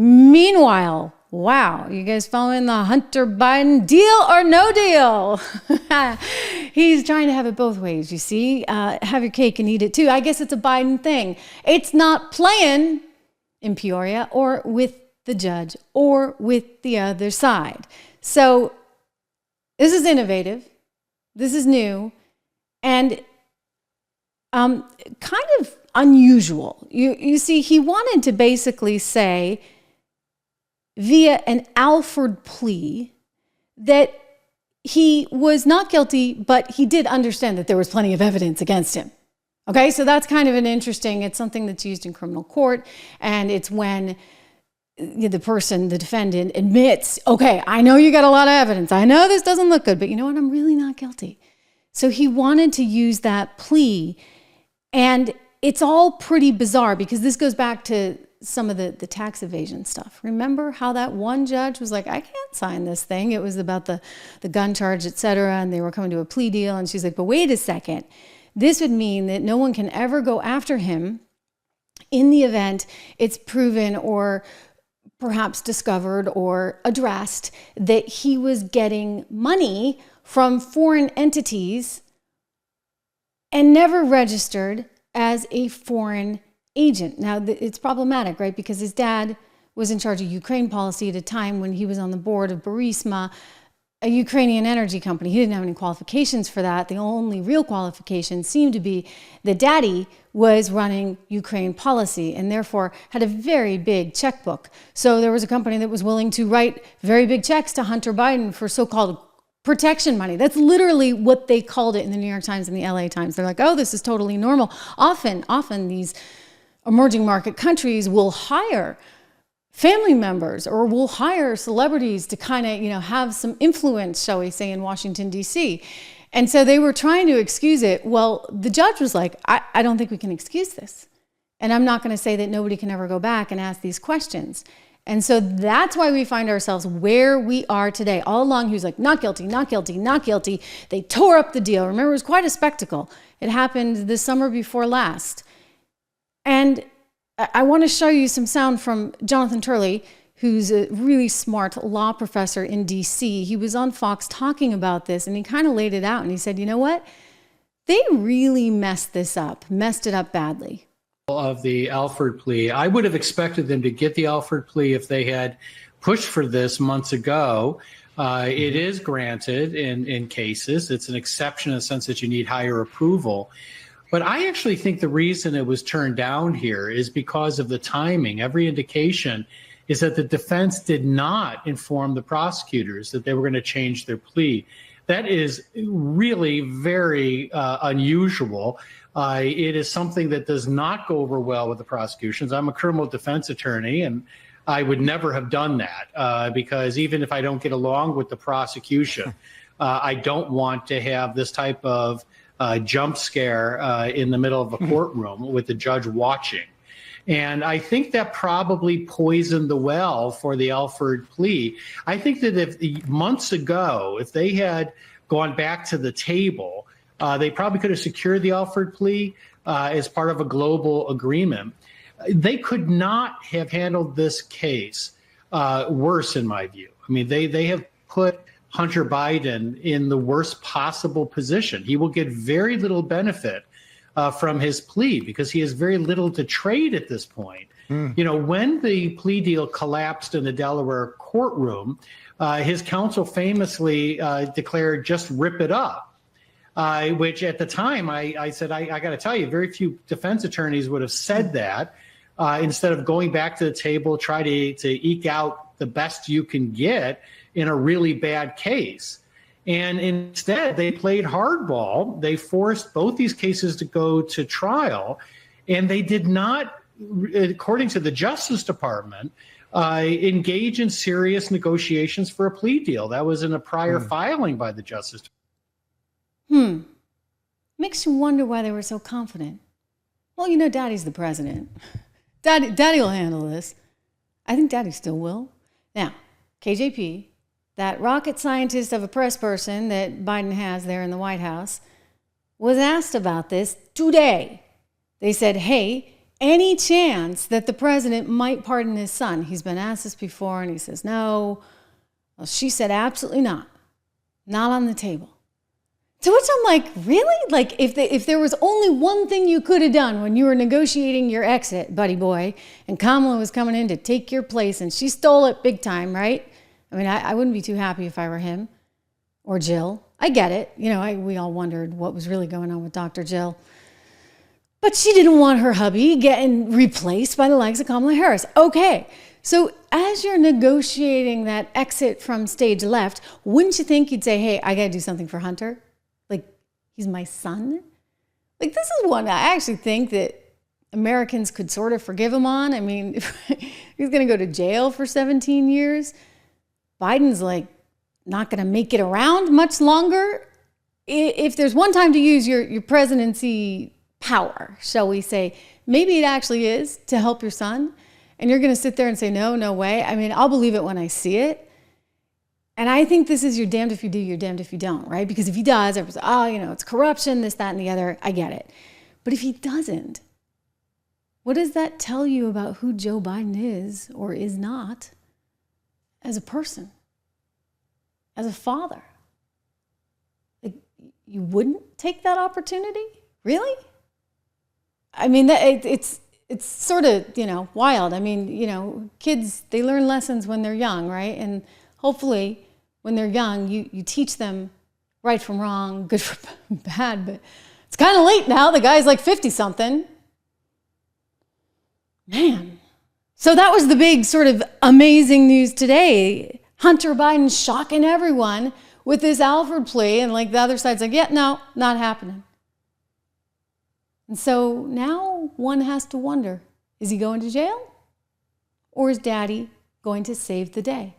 Meanwhile, wow, you guys following the Hunter Biden deal or no deal? He's trying to have it both ways, you see. Have your cake and eat it too. I guess it's a Biden thing. It's not playing in Peoria or with the judge or with the other side. So this is innovative. This is new and kind of unusual. You see, he wanted to basically say via an Alford plea that he was not guilty, but he did understand that there was plenty of evidence against him. Okay, so that's kind of it's something that's used in criminal court, and it's when the defendant admits, okay, I know you got a lot of evidence. I know this doesn't look good, but you know what? I'm really not guilty. So he wanted to use that plea, and it's all pretty bizarre because this goes back to some of the tax evasion stuff. Remember how that one judge was like, I can't sign this thing. It was about the gun charge, et cetera, and they were coming to a plea deal, and she's like, but wait a second. This would mean that no one can ever go after him in the event it's proven or perhaps discovered or addressed that he was getting money from foreign entities and never registered as a foreign agent. Now, it's problematic, right? Because his dad was in charge of Ukraine policy at a time when he was on the board of Burisma, a Ukrainian energy company. He didn't have any qualifications for that. The only real qualification seemed to be that daddy was running Ukraine policy and therefore had a very big checkbook. So there was a company that was willing to write very big checks to Hunter Biden for so-called protection money. That's literally what they called it in the New York Times and the LA Times. They're like, oh, this is totally normal. Often these emerging market countries will hire family members or will hire celebrities to kind of, have some influence, shall we say, in Washington, D.C. And so they were trying to excuse it. Well, the judge was like, I don't think we can excuse this. And I'm not going to say that nobody can ever go back and ask these questions. And so that's why we find ourselves where we are today. All along, he was like, not guilty, not guilty, not guilty. They tore up the deal. Remember, it was quite a spectacle. It happened the summer before last. And I want to show you some sound from Jonathan Turley, who's a really smart law professor in D.C. He was on Fox talking about this, and he kind of laid it out, and he said, you know what? They really messed it up badly. Of the Alford plea, I would have expected them to get the Alford plea if they had pushed for this months ago. It is granted in cases. It's an exception in the sense that you need higher approval. But I actually think the reason it was turned down here is because of the timing. Every indication is that the defense did not inform the prosecutors that they were going to change their plea. That is really very unusual. It is something that does not go over well with the prosecutions. I'm a criminal defense attorney, and I would never have done that because even if I don't get along with the prosecution, I don't want to have this type of jump scare in the middle of a courtroom with the judge watching. And I think that probably poisoned the well for the Alford plea. I think that if months ago, if they had gone back to the table, they probably could have secured the Alford plea as part of a global agreement. They could not have handled this case worse, in my view. I mean, they have put Hunter Biden in the worst possible position. He will get very little benefit from his plea because he has very little to trade at this point. You know, when the plea deal collapsed in the Delaware courtroom, his counsel famously declared, just rip it up, which at the time I said, I got to tell you, very few defense attorneys would have said that instead of going back to the table, try to eke out the best you can get in a really bad case. And instead, they played hardball. They forced both these cases to go to trial, and they did not, according to the Justice Department, engage in serious negotiations for a plea deal. That was in a prior filing by the Justice Department. Makes you wonder why they were so confident. Well, you know, Daddy's the president. Daddy will handle this. I think Daddy still will. Now, KJP, that rocket scientist of a press person that Biden has there in the White House, was asked about this today. They said, hey, any chance that the president might pardon his son. He's been asked this before, and he says, no. Well, she said, absolutely not. Not on the table. To which I'm like, really? Like, if there was only one thing you could have done when you were negotiating your exit, buddy boy, and Kamala was coming in to take your place, and she stole it big time, right? I mean, I wouldn't be too happy if I were him or Jill. I get it. You know, we all wondered what was really going on with Dr. Jill. But she didn't want her hubby getting replaced by the likes of Kamala Harris. Okay, so as you're negotiating that exit from stage left, wouldn't you think you'd say, hey, I got to do something for Hunter? Like, he's my son? Like, this is one I actually think that Americans could sort of forgive him on. I mean, he's going to go to jail for 17 years. Biden's like not going to make it around much longer. If there's one time to use your presidency power, shall we say, maybe it actually is to help your son. And you're going to sit there and say, no way. I mean, I'll believe it when I see it. And I think this is you're damned if you do, you're damned if you don't, right? Because if he does, everyone's, it's corruption, this, that, and the other. I get it. But if he doesn't, what does that tell you about who Joe Biden is or is not as a person, as a father? Like, you wouldn't take that opportunity? Really? I mean, it's sort of, wild. I mean, kids, they learn lessons when they're young, right? And hopefully when they're young, you teach them right from wrong, good from bad, but it's kind of late now. The guy's like 50-something. Man. So that was the big sort of amazing news today. Hunter Biden shocking everyone with this Alford plea, and like the other side's like, yeah, no, not happening. And so now one has to wonder, is he going to jail? Or is Daddy going to save the day?